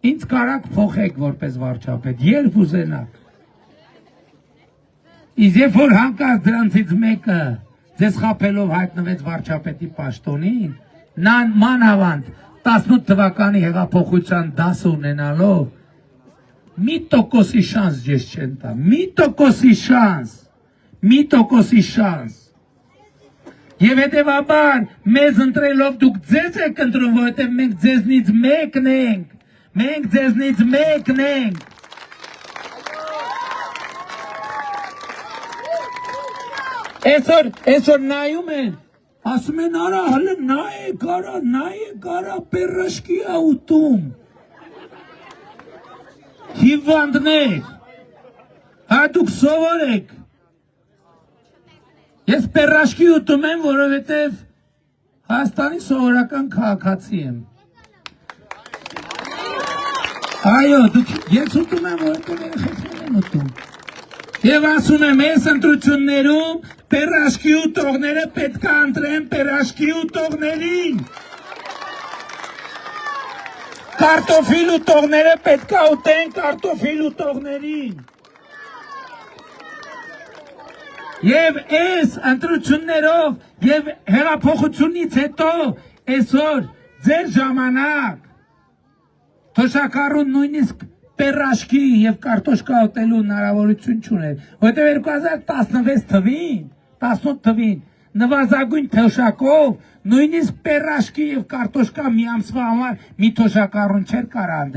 Ինձ կարաք փոխեք որպես վարչապետ, երբ ուզենաք։ Իսկ երբ որ հանկարծ դրանցից մեկը ձեզ խաբելով հայտնվեց վարչապետի պաշտոնին, մանավանդ 18 թվականի հեղափոխության դաս ունենալով, 1%-ի շանս ես չեն տա, 1%-ի շանս, 1%-ի շանս։ Եվ հետևաբար մեզ ընտրելով դուք ձեզ եք ընտրում, որովհետև մենք ձեզնից մեկն ենք, մենք ձեզնից մեկն ենք։ Այսօր նայում են, ասում են արա, հələ նայեք արա, պերաշկի ա ուտում։ Հիվանդներ, հա դուք սովորեք։ Ես պերաշկի ուտում եմ, որովհետև Հայաստանի սովորական քաղաքացի եմ։ Այո, ես ուտում եմ, որովհետև երեխեքներ են ուտում։ Եվ ասում եմ, այս ընտրություններում պերաշկի ուտողները պետք է ընտրեն պերաշկի ուտողներին։ Կարտոֆիլ ուտողները պետք է ուտեն կարտոֆիլ ուտողներին։ Եվ այս ընտրություններով և հեղափոխությունից հետո այսօր ձեր ժամանակ թոշակառուն նույնիսկ պերաշկի և կարտոշկա ուտելու հնարավորություն չուներ, որովհետև 2016 թվին, 18 թվին նվազագույն թոշակով նույնիսկ պերաշկի և կարտոշկա մի ամսվա համար մի թոշակառուն չէր կարող։